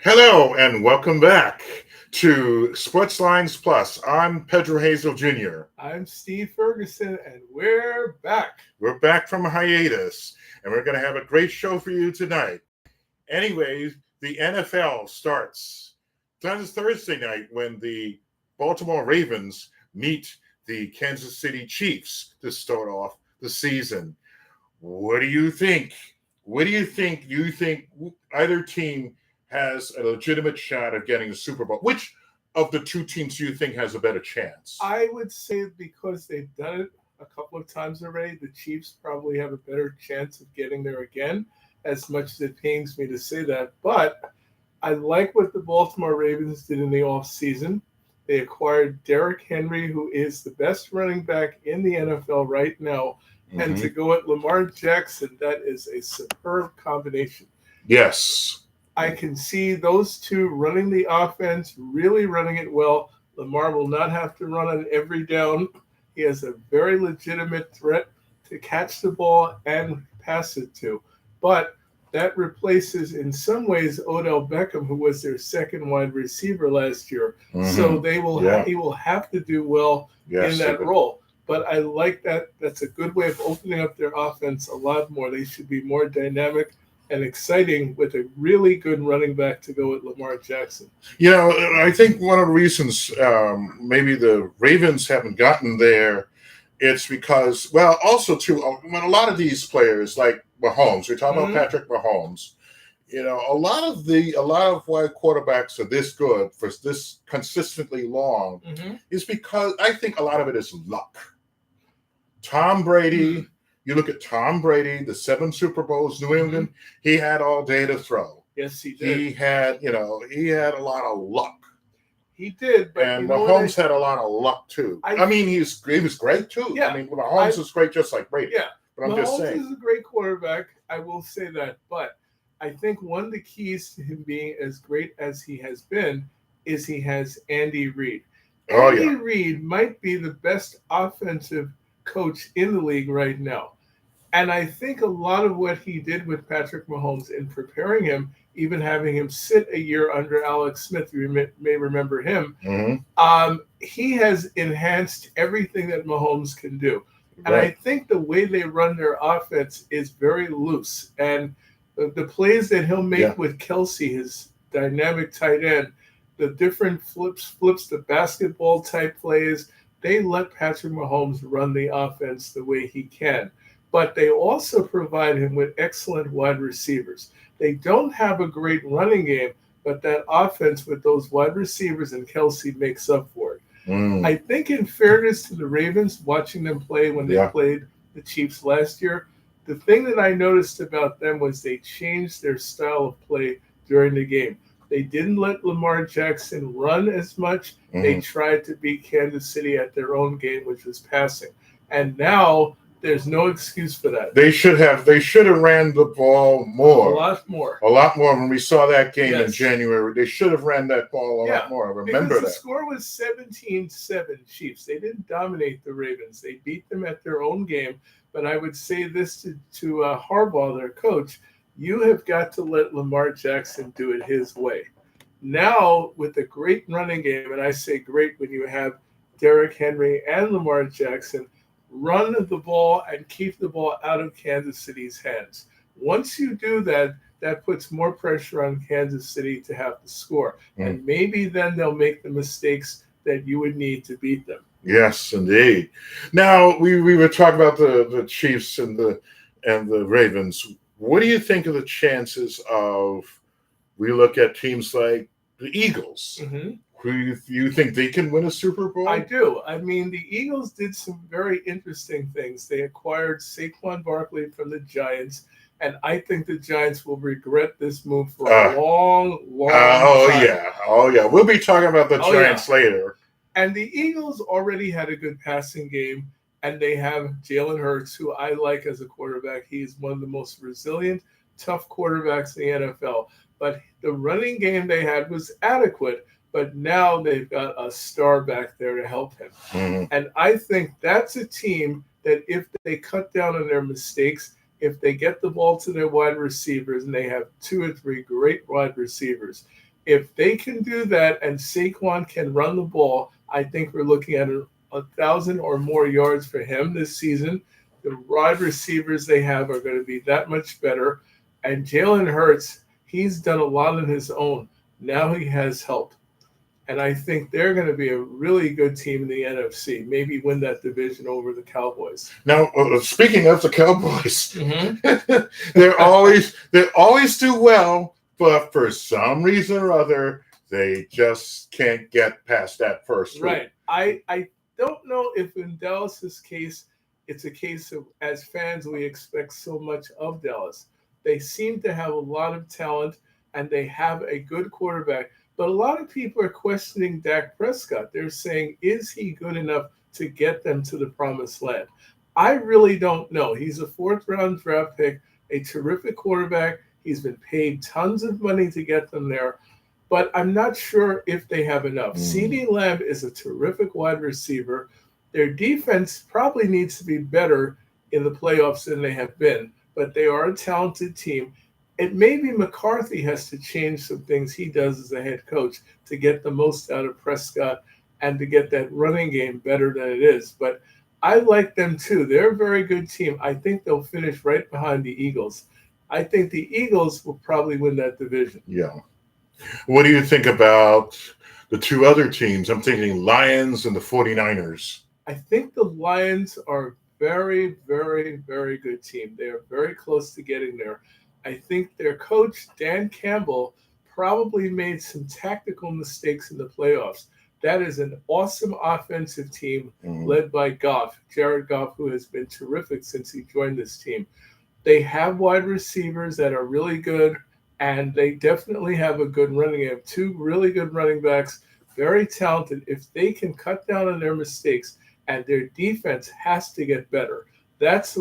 Hello and welcome back to Sportslines Plus. I'm Pedro Hazel Jr. I'm Steve Ferguson, and we're back. We're back from a hiatus, and we're going to have a great show for you tonight. Anyways, the NFL starts Thursday night when the Baltimore Ravens meet the Kansas City Chiefs to start off the season. What do you think? What do you think? You think either team has a legitimate shot of getting the Super Bowl? Which of the two teams do you think has a better chance? I would say because they've done it a couple of times already, the Chiefs probably have a better chance of getting there again, as much as it pains me to say that. But I like what the Baltimore Ravens did in the offseason. They acquired Derrick Henry, who is the best running back in the NFL right now. And to go at Lamar Jackson, that is a superb combination. Yes. I can see those two running the offense, really running it well. Lamar will not have to run on every down. He has a very legitimate threat to catch the ball and pass it to. But that replaces, in some ways, Odell Beckham, who was their second wide receiver last year. So they will he will have to do well in that role. But I like that. That's a good way of opening up their offense a lot more. They should be more dynamic and exciting with a really good running back to go with Lamar Jackson. You know, I think one of the reasons maybe the Ravens haven't gotten there, it's because, well, also too, when a lot of these players like Mahomes, we're talking about Patrick Mahomes, you know, a lot of why quarterbacks are this good for this consistently long is because I think a lot of it is luck. Tom Brady. You look at Tom Brady, the 7 Super Bowls, New England, he had all day to throw. Yes, he did. He had a lot of luck. He did, but and Mahomes had a lot of luck too. I mean, he was great too. Yeah, I mean, Mahomes is great just like Brady. Yeah, but I'm Mahomes just saying. is a great quarterback. I will say that, but I think one of the keys to him being as great as he has been is he has Andy Reid. Andy Reid might be the best offensive coach in the league right now. And I think a lot of what he did with Patrick Mahomes in preparing him, even having him sit a year under Alex Smith, you may remember him, he has enhanced everything that Mahomes can do. And I think the way they run their offense is very loose. And the plays that he'll make with Kelsey, his dynamic tight end, the different flips, the basketball type plays, they let Patrick Mahomes run the offense the way he can. But they also provide him with excellent wide receivers. They don't have a great running game, but that offense with those wide receivers and Kelsey makes up for it. I think in fairness to the Ravens, watching them play when they played the Chiefs last year, the thing that I noticed about them was they changed their style of play during the game. They didn't let Lamar Jackson run as much. They tried to beat Kansas City at their own game, which was passing. And now there's no excuse for that. They should have ran the ball more. A lot more when we saw that game in January. They should have ran that ball a lot more. I remember because the score was 17-7 Chiefs. They didn't dominate the Ravens. They beat them at their own game. But I would say this to Harbaugh, their coach, you have got to let Lamar Jackson do it his way. Now, with a great running game, and I say great when you have Derrick Henry and Lamar Jackson, run the ball and keep the ball out of Kansas City's hands. Once you do that, that puts more pressure on Kansas City to have to score. And maybe then they'll make the mistakes that you would need to beat them. Yes, indeed. Now, we were talking about the Chiefs and the Ravens. What do you think of the chances of, we look at teams like the Eagles? Do you think they can win a Super Bowl? I do. I mean, the Eagles did some very interesting things. They acquired Saquon Barkley from the Giants, and I think the Giants will regret this move for a long time. Oh, yeah. We'll be talking about the Giants later. And the Eagles already had a good passing game, and they have Jalen Hurts, who I like as a quarterback. He's one of the most resilient, tough quarterbacks in the NFL. But the running game they had was adequate. But now they've got a star back there to help him. And I think that's a team that if they cut down on their mistakes, if they get the ball to their wide receivers, and they have 2 or 3 great wide receivers, If they can do that and Saquon can run the ball, I think we're looking at 1,000 or more yards for him this season. The wide receivers they have are going to be that much better. And Jalen Hurts, he's done a lot on his own. Now he has help. And I think they're going to be a really good team in the NFC. Maybe win that division over the Cowboys. Now, speaking of the Cowboys, they always do well, but for some reason or other, they just can't get past that first week. Right. I don't know if in Dallas's case, it's a case of, as fans, we expect so much of Dallas. They seem to have a lot of talent, and they have a good quarterback. But a lot of people are questioning Dak Prescott. They're saying, is he good enough to get them to the promised land? I really don't know. He's a fourth-round draft pick, a terrific quarterback. He's been paid tons of money to get them there. But I'm not sure if they have enough. CeeDee Lamb is a terrific wide receiver. Their defense probably needs to be better in the playoffs than they have been. But they are a talented team. It may be McCarthy has to change some things he does as a head coach to get the most out of Prescott and to get that running game better than it is. But I like them too. They're a very good team. I think they'll finish right behind the Eagles. I think the Eagles will probably win that division. Yeah. What do you think about the two other teams? I'm thinking Lions and the 49ers. I think the Lions are a very, very, very good team. They are very close to getting there. I think their coach, Dan Campbell, probably made some tactical mistakes in the playoffs. That is an awesome offensive team led by Goff, Jared Goff, who has been terrific since he joined this team. They have wide receivers that are really good, and they definitely have a good running game. Two really good running backs, very talented. If they can cut down on their mistakes, and their defense has to get better. That's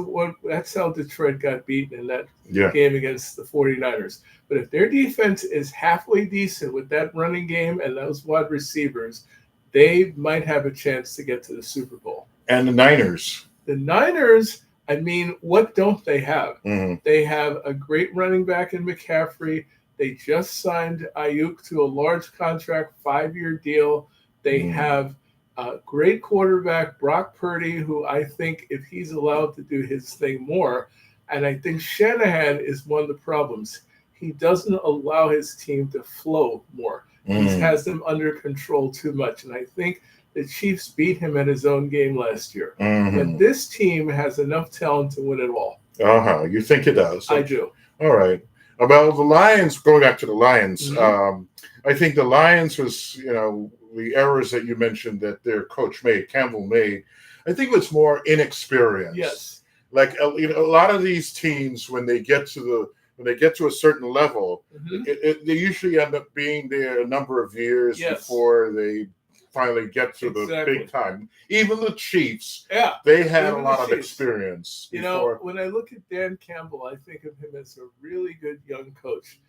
how Detroit got beaten in that game against the 49ers. But if their defense is halfway decent with that running game and those wide receivers, they might have a chance to get to the Super Bowl. And the Niners. The Niners, I mean, what don't they have? They have a great running back in McCaffrey. They just signed Ayuk to a large contract, 5-year deal. They have a great quarterback, Brock Purdy, who I think if he's allowed to do his thing more, and I think Shanahan is one of the problems. He doesn't allow his team to flow more. He has them under control too much, and I think the Chiefs beat him at his own game last year. But this team has enough talent to win it all. You think it does? I do. All right. About the Lions, going back to the Lions, I think the Lions was, the errors that you mentioned that their coach Campbell made, I think it was more inexperience. Yes. Like a lot of these teams, when they get to a certain level, they usually end up being there a number of years before they finally get to the big time. Even the Chiefs, they had a lot of experience. When I look at Dan Campbell, I think of him as a really good young coach.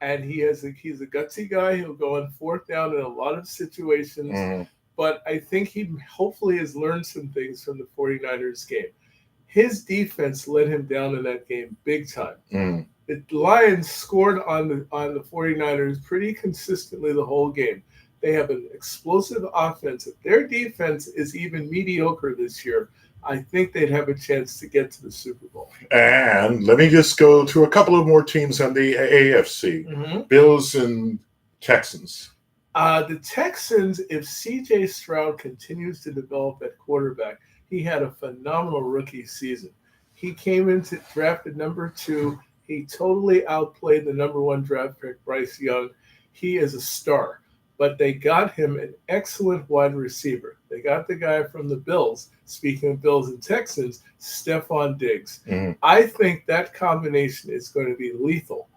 And he's a gutsy guy. He'll go on fourth down in a lot of situations. But I think he hopefully has learned some things from the 49ers game. His defense let him down in that game big time. The Lions scored on the 49ers pretty consistently the whole game. They have an explosive offense. If their defense is even mediocre this year, I think they'd have a chance to get to the Super Bowl. And let me just go to a couple of more teams on the AFC. Bills and Texans. The Texans, if C.J. Stroud continues to develop at quarterback, he had a phenomenal rookie season. He came into drafted number 2. He totally outplayed the number 1 draft pick, Bryce Young. He is a star. But they got him an excellent wide receiver. They got the guy from the Bills, speaking of Bills and Texans, Stephon Diggs. I think that combination is going to be lethal.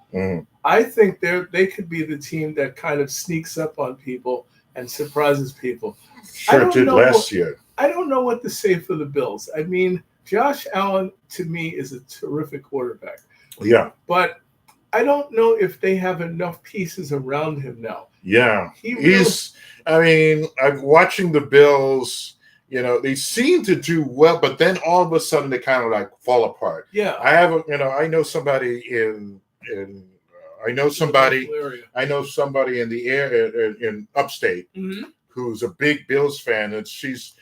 I think they could be the team that kind of sneaks up on people and surprises people. Sure did last year. I don't know what to say for the Bills. I mean, Josh Allen, to me, is a terrific quarterback. Yeah. But I don't know if they have enough pieces around him now. Yeah. I'm watching the Bills, they seem to do well, but then all of a sudden they kind of like fall apart. Yeah. I know somebody I know somebody. I know somebody in the air in upstate who's a big Bills fan, and she's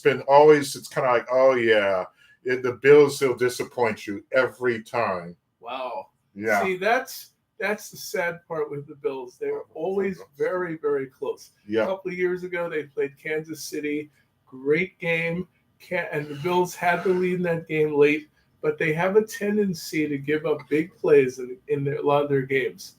been always. It's kind of like, oh yeah, the Bills will disappoint you every time. Wow. Yeah. See, that's the sad part with the Bills. They were always very, very close. Yeah. A couple of years ago, they played Kansas City. Great game. And the Bills had the lead in that game late, but they have a tendency to give up big plays in a lot of their games.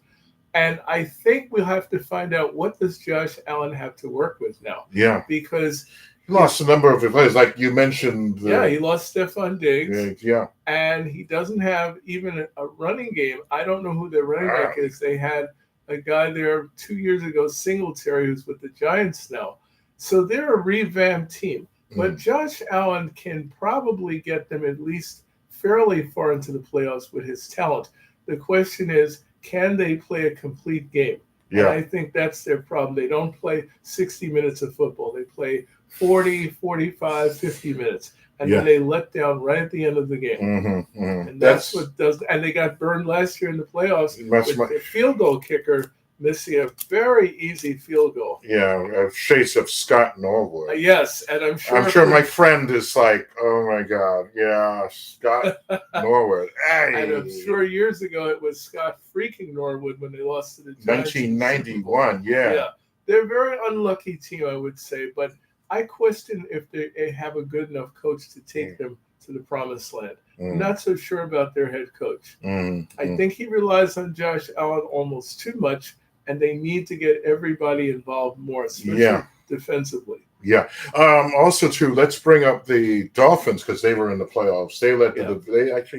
And I think we'll have to find out, what does Josh Allen have to work with now? Yeah. Because he lost a number of players, like you mentioned. He lost Stephon Diggs. Yeah. And he doesn't have even a running game. I don't know who their running back is. They had a guy there 2 years ago, Singletary, who's with the Giants now. So they're a revamped team. But Josh Allen can probably get them at least fairly far into the playoffs with his talent. The question is, can they play a complete game? Yeah. And I think that's their problem. They don't play 60 minutes of football. They play 40, 45, 50 minutes. And then they let down right at the end of the game. And that's what does. And they got burned last year in the playoffs with their field goal kicker missing a very easy field goal. Yeah, a chase of Scott Norwood. Yes, and I'm sure my friend is like, oh my God, yeah, Scott Norwood. Hey. And I'm sure years ago it was Scott freaking Norwood when they lost to the Giants. 1991, yeah. They're a very unlucky team, I would say, but I question if they have a good enough coach to take them to the promised land. Not so sure about their head coach. I think he relies on Josh Allen almost too much, and they need to get everybody involved more, especially defensively. Yeah. Also, too, let's bring up the Dolphins, because they were in the playoffs. They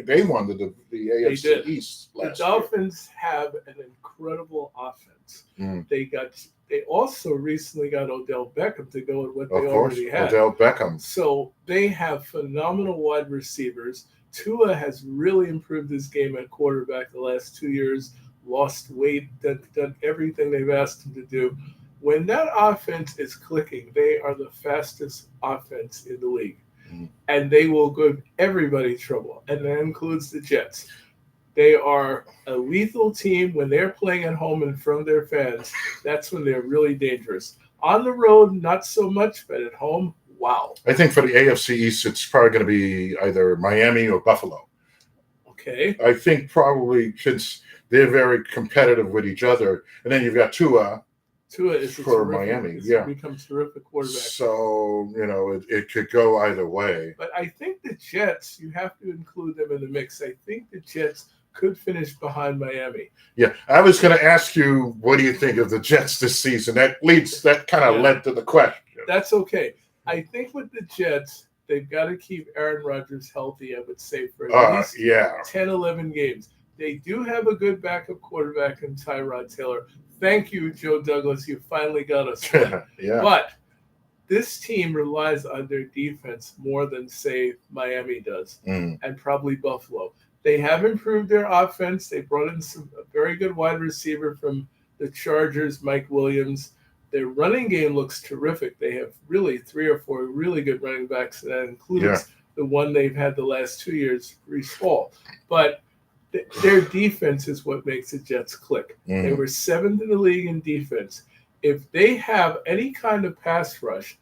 they won the AFC East last year. The Dolphins have an incredible offense. They also recently got Odell Beckham to go with what they already had. Odell Beckham. So they have phenomenal wide receivers. Tua has really improved his game at quarterback the last 2 years. Lost weight, done everything they've asked him to do. When that offense is clicking, they are the fastest offense in the league. And they will give everybody trouble, and that includes the Jets. They are a lethal team. When they're playing at home in front of their fans, that's when they're really dangerous. On the road, not so much, but at home, wow. I think for the AFC East, it's probably going to be either Miami or Buffalo. Okay. I think probably since they're very competitive with each other. And then you've got Tua is for Miami. Becomes terrific quarterback. So, it could go either way. But I think the Jets, you have to include them in the mix. I think the Jets could finish behind Miami. Yeah. I was going to ask you, what do you think of the Jets this season? That kind of led to the question. That's okay. I think with the Jets, they've got to keep Aaron Rodgers healthy, I would say, for at least 10, 11 games. They do have a good backup quarterback in Tyrod Taylor. Thank you, Joe Douglas. You finally got us. But this team relies on their defense more than, say, Miami does, and probably Buffalo. They have improved their offense. They brought in a very good wide receiver from the Chargers, Mike Williams. Their running game looks terrific. They have really 3 or 4 really good running backs, and that includes the one they've had the last 2 years, Breece Hall. But their defense is what makes the Jets click. They were 7th in the league in defense. If they have any kind of pass rush,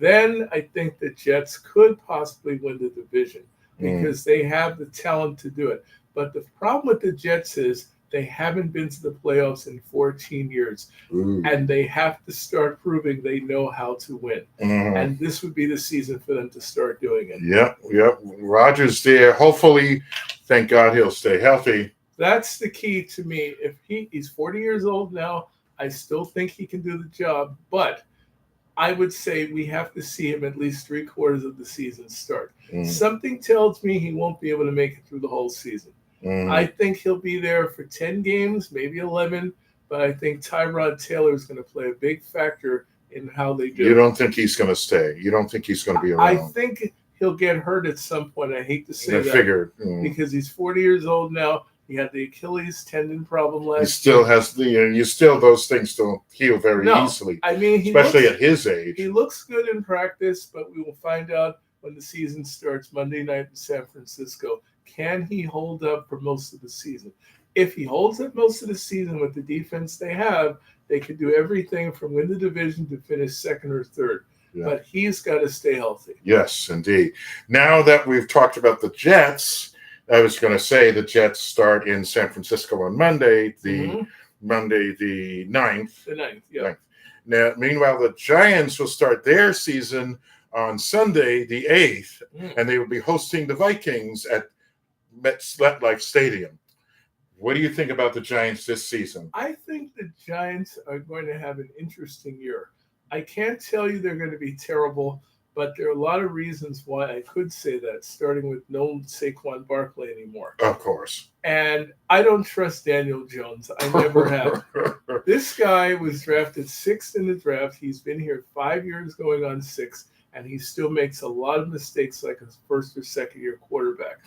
then I think the Jets could possibly win the division because they have the talent to do it. But the problem with the Jets is they haven't been to the playoffs in 14 years, and they have to start proving they know how to win. And this would be the season for them to start doing it. Yep. Rodgers there. Hopefully, thank God he'll stay healthy. That's the key to me. If he's 40 years old now, I still think he can do the job, but I would say we have to see him at least 3/4 of the season start. Something tells me he won't be able to make it through the whole season. I think he'll be there for 10 games, maybe 11, but I think Tyrod Taylor is going to play a big factor in how they do. You don't think he's going to stay? You don't think he's going to be around? I think he'll get hurt at some point. I hate to say that. I figured. Because he's 40 years old now. He had the Achilles tendon problem last year. He still has those things don't heal very easily. I mean, especially at his age. He looks good in practice, but we will find out when the season starts Monday night in San Francisco. Can he hold up for most of the season? If he holds up most of the season with the defense they have, they could do everything from win the division to finish second or third. Yeah. But he's got to stay healthy. Yes, indeed. Now that we've talked about the Jets, I was going to say the Jets start in San Francisco on Monday, Monday the 9th. The 9th, yeah. 9th. Now, meanwhile, the Giants will start their season on Sunday the 8th, and they will be hosting the Vikings at MetLife Stadium. What do you think about the Giants this season? I think the Giants are going to have an interesting year. I can't tell you they're going to be terrible, but there are a lot of reasons why I could say that, starting with no Saquon Barkley anymore. Of course. And I don't trust Daniel Jones. I never have. This guy was drafted 6th in the draft. He's been here 5 years going on 6, and he still makes a lot of mistakes like a first or second year quarterback.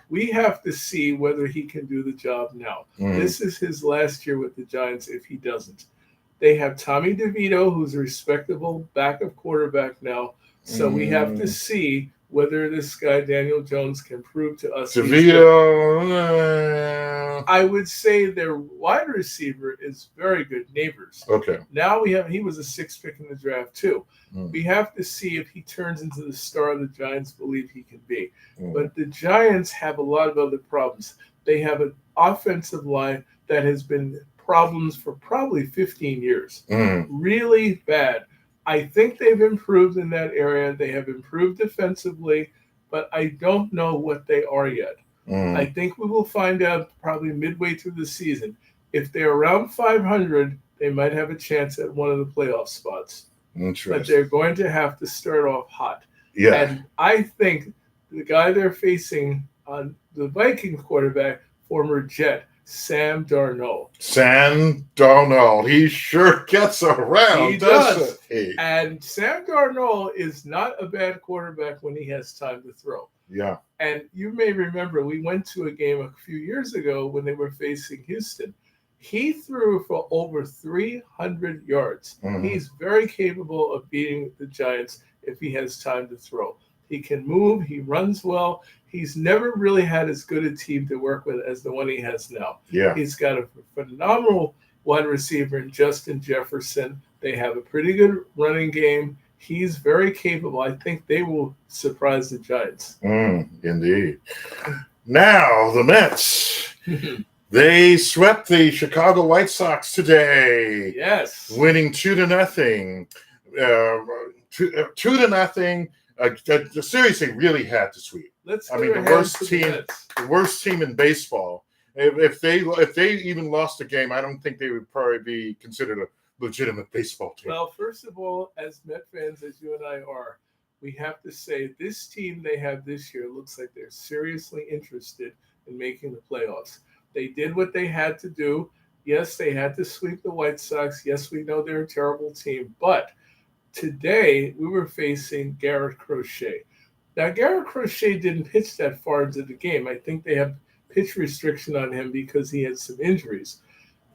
We have to see whether he can do the job now. This is his last year with the Giants if he doesn't. They have Tommy DeVito, who's a respectable backup quarterback now. So we have to see whether this guy, Daniel Jones, can prove to us. DeVito. I would say their wide receiver is very good, Neighbors. Okay. Now he was a 6th pick in the draft too. We have to see if he turns into the star the Giants believe he can be. But the Giants have a lot of other problems. They have an offensive line that has been problems for probably 15 years. Really bad. I think they've improved in that area. They have improved defensively, but I don't know what they are yet. I think we will find out probably midway through the season. If they're around 500, they might have a chance at one of the playoff spots. But they're going to have to start off hot. Yeah. And I think the guy they're facing on the Viking quarterback, former Jet, Sam Darnold. Sam Darnold. He sure gets around, doesn't he? And Sam Darnold is not a bad quarterback when he has time to throw. Yeah. And you may remember we went to a game a few years ago when they were facing Houston. He threw for over 300 yards. He's very capable of beating the Giants if he has time to throw. He can move. He runs well. He's never really had as good a team to work with as the one he has now. Yeah. He's got a phenomenal wide receiver in Justin Jefferson. They have a pretty good running game. He's very capable. I think they will surprise the Giants. Indeed. Now, the Mets. They swept the Chicago White Sox today. Yes. Winning 2-0. 2-0. The series they really had to sweep. The worst team in baseball. If they even lost a game, I don't think they would probably be considered a legitimate baseball team. Well, first of all, as Met fans, as you and I are, we have to say this team they have this year looks like they're seriously interested in making the playoffs. They did what they had to do. Yes, they had to sweep the White Sox. Yes, we know they're a terrible team. But today we were facing Garrett Crochet. Now, Garrett Crochet didn't pitch that far into the game. I think they have pitch restriction on him because he had some injuries.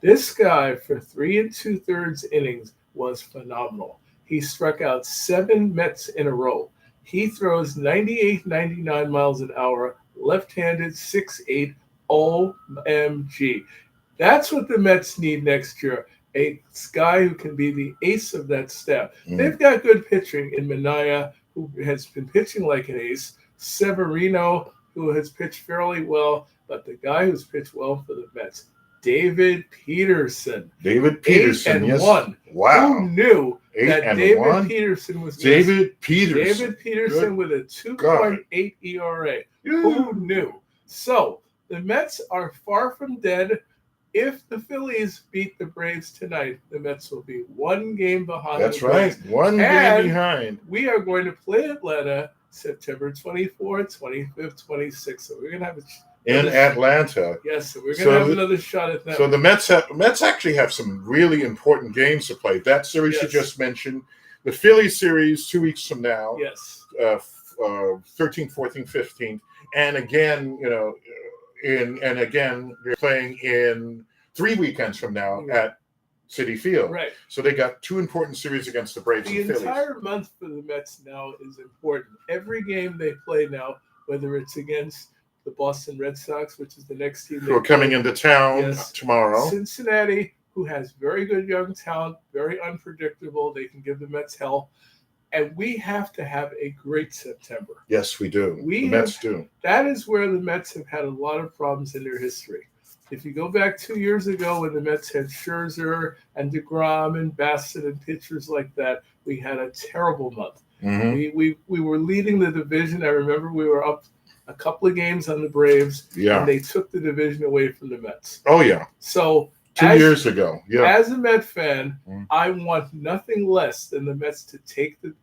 This guy, for 3 2/3 innings, was phenomenal. He struck out 7 Mets in a row. He throws 98, 99 miles an hour, left-handed, 6'8", OMG. That's what the Mets need next year, a guy who can be the ace of that staff. They've got good pitching in Minaya, who has been pitching like an ace, Severino, who has pitched fairly well, but the guy who's pitched well for the Mets, David Peterson. 8-1. Wow. Who knew that David Peterson was David Peterson with a 2.8 ERA. Who knew? So the Mets are far from dead. If the Phillies beat the Braves tonight, the Mets will be 1 game behind. That's right. 1 game behind. We are going to play Atlanta September 24th, 25th, 26th. So we're going to have in Atlanta. Yes, so we're going to have another shot at that. So the Mets actually have some really important games to play. That series you just mentioned, the Phillies series 2 weeks from now. Yes. 13th, 14th, 15th, and again, they're playing in 3 weekends from now at Citi Field. Right. So they got 2 important series against the Braves and Phillies. The entire month for the Mets now is important. Every game they play now, whether it's against the Boston Red Sox, which is the next team. Who are coming into town Yes. tomorrow. Cincinnati, who has very good young talent, very unpredictable. They can give the Mets hell. And we have to have a great September. Yes, we do. The Mets do. That is where the Mets have had a lot of problems in their history. If you go back 2 years ago when the Mets had Scherzer and DeGrom and Bassett and pitchers like that, we had a terrible month. Mm-hmm. We were leading the division. I remember we were up a couple of games on the Braves, and they took the division away from the Mets. Oh, yeah. So 2 years ago, yeah. As a Met fan, I want nothing less than the Mets to take the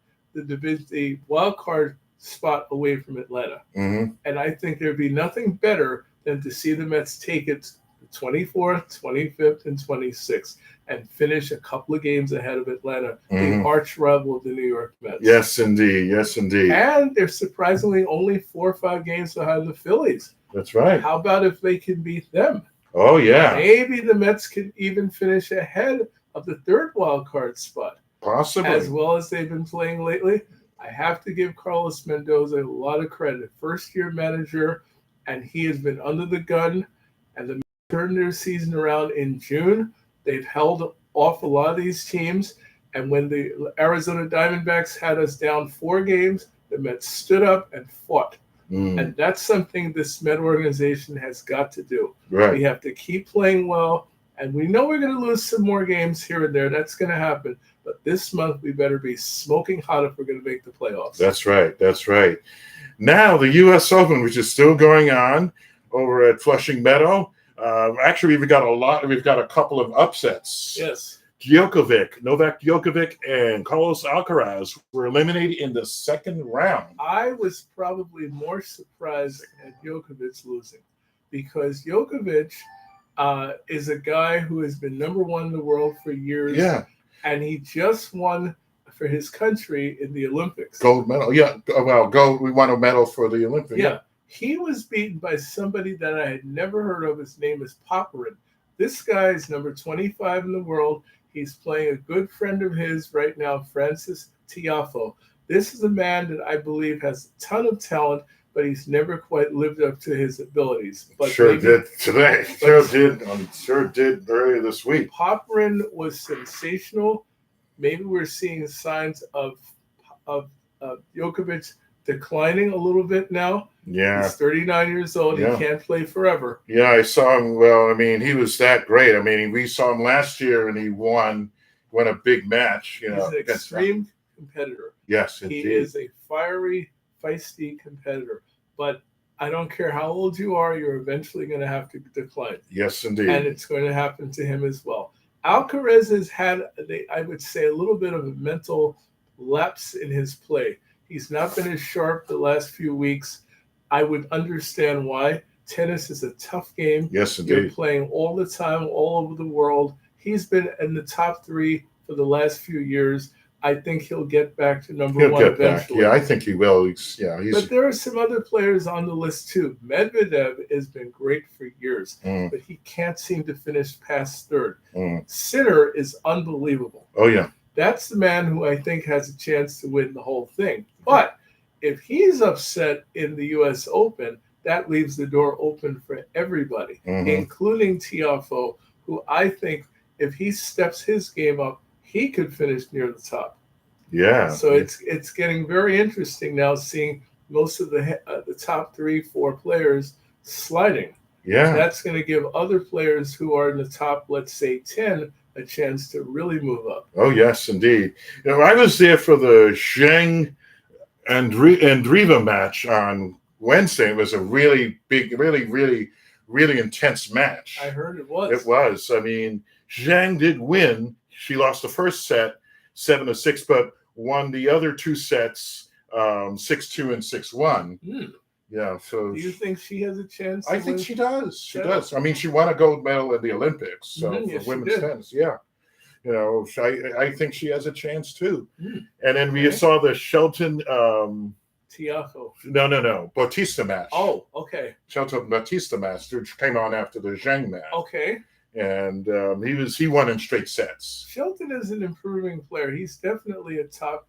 division, the wild card spot away from Atlanta. Mm-hmm. And I think there'd be nothing better than to see the Mets take it the 24th, 25th, and 26th and finish a couple of games ahead of Atlanta, the arch rival of the New York Mets. Yes, indeed. Yes, indeed. And they're surprisingly only 4 or 5 games behind the Phillies. That's right. How about if they can beat them? Oh, yeah. Maybe the Mets could even finish ahead of the 3rd wild card spot. Possibly. As well as they've been playing lately. I have to give Carlos Mendoza a lot of credit. First-year manager, and he has been under the gun. And the Mets turned their season around in June. They've held off a lot of these teams. And when the Arizona Diamondbacks had us down 4 games, the Mets stood up and fought. And that's something this Met organization has got to do. Right. We have to keep playing well. And we know we're going to lose some more games here and there. That's going to happen. But this month, we better be smoking hot if we're going to make the playoffs. That's right. That's right. Now, the U.S. Open, which is still going on over at Flushing Meadow. Actually, we've got a couple of upsets. Yes. Novak Djokovic and Carlos Alcaraz were eliminated in the 2nd round. I was probably more surprised at Djokovic losing because Djokovic is a guy who has been number 1 in the world for years. Yeah. And he just won for his country in the Olympics. Gold medal. Yeah. Well, gold. We won a medal for the Olympics. Yeah. He was beaten by somebody that I had never heard of. His name is Popyrin. This guy is number 25 in the world. He's playing a good friend of his right now, Francis Tiafoe. This is a man that I believe has a ton of talent, but he's never quite lived up to his abilities. But did today. Sure did earlier this week. Popyrin was sensational. Maybe we're seeing signs of Djokovic declining a little bit now. Yeah. He's 39 years old. Yeah. He can't play forever. Yeah, I saw him. Well, I mean, he was that great. I mean, we saw him last year, and he won a big match. He's an extreme competitor. Yes, indeed. He is a fiery, feisty competitor. But I don't care how old you are, you're eventually going to have to decline. Yes, indeed. And it's going to happen to him as well. Alcaraz has had, I would say, a little bit of a mental lapse in his play. He's not been as sharp the last few weeks. I would understand why. Tennis is a tough game. Yes, indeed. You're playing all the time, all over the world. He's been in the top 3 for the last few years. I think he'll get back to number 1 eventually. Yeah, I think he will. But there are some other players on the list too. Medvedev has been great for years, but he can't seem to finish past 3rd. Sinner is unbelievable. Oh, yeah. That's the man who I think has a chance to win the whole thing. But if he's upset in the U.S. Open, that leaves the door open for everybody, including Tiafoe, who I think if he steps his game up, he could finish near the top. Yeah. So it's getting very interesting now, seeing most of the top 3-4 players sliding. Yeah. That's going to give other players who are in the top, let's say, 10, a chance to really move up. Oh, yes, indeed. I was there for the Zheng and Riva match on Wednesday. It was a really big, really intense match. I heard it was. It was. I mean, Zheng did win. She lost the first set 7-6, but won the other 2 sets 6-2 and 6-1. Yeah. So do you think she has a chance? I think she does. She does. I mean, she won a gold medal at the Olympics. So for women's tennis, yeah. I think she has a chance too. And then we saw the Shelton Tiafoe. No. Bautista match. Oh, okay. Shelton Bautista match, which came on after the Zheng match. Okay. And he won in straight sets. Shelton is an improving player. He's definitely a top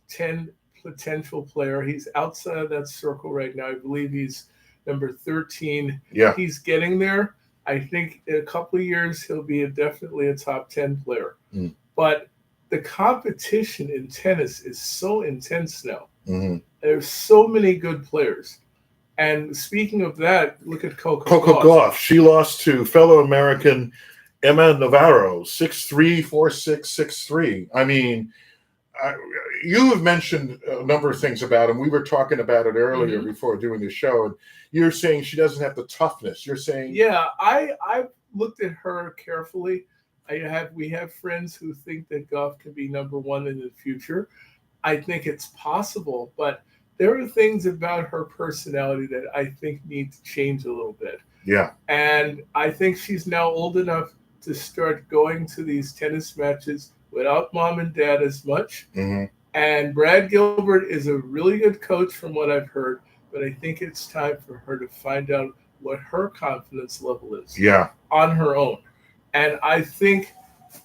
10 potential player. He's outside of that circle right now. I believe he's number 13. Yeah. He's getting there. I think in a couple of years he'll be definitely a top 10 player. But the competition in tennis is so intense now. There's so many good players. And speaking of that, look at Coco Gauff. She lost to fellow American Emma Navarro, 6-3, 4-6, 6-3. I mean, you have mentioned a number of things about him. We were talking about it earlier before doing the show, and you're saying she doesn't have the toughness. You're saying, yeah, I looked at her carefully. We have friends who think that Gauff can be number one in the future. I think it's possible, but there are things about her personality that I think need to change a little bit. Yeah. And I think she's now old enough to start going to these tennis matches without mom and dad as much. And Brad Gilbert is a really good coach from what I've heard, but I think it's time for her to find out what her confidence level is on her own. And I think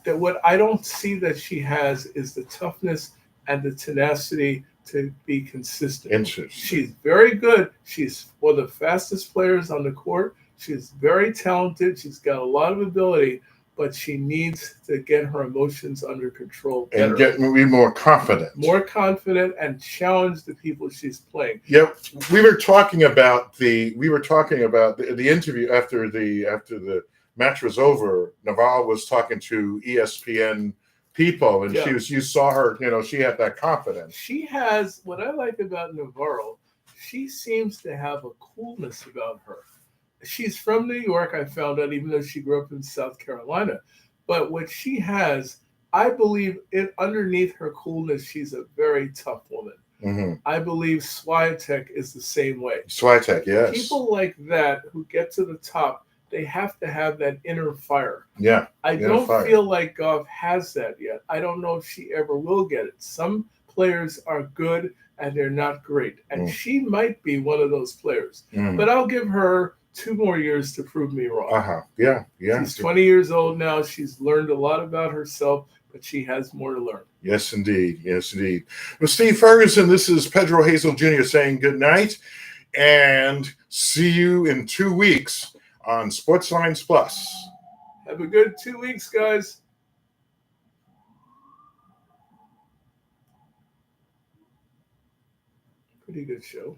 that what I don't see that she has is the toughness and the tenacity to be consistent. She's very good. She's one of the fastest players on the court. She's very talented. She's got a lot of ability, but she needs to get her emotions under control better. And be more confident. More confident and challenge the people she's playing. Yep. We were talking about the interview after the match was over. Navarro was talking to ESPN people, and you saw her, she had that confidence. She has, what I like about Navarro, she seems to have a coolness about her. She's from New York, I found out, even though she grew up in South Carolina. But what she has, I believe underneath her coolness, she's a very tough woman. I believe Swiatek is the same way. Swiatek, yes. People like that who get to the top, they have to have that inner fire. Yeah. I don't feel like Gauff has that yet. I don't know if she ever will get it. Some players are good and they're not great. And she might be one of those players. But I'll give her 2 more years to prove me wrong. Yeah. She's 20 years old now. She's learned a lot about herself, but she has more to learn. Yes, indeed. Well, Steve Ferguson, this is Pedro Hazel Jr. saying good night and see you in 2 weeks on Sportslines Plus. Have a good 2 weeks, guys. Pretty good show.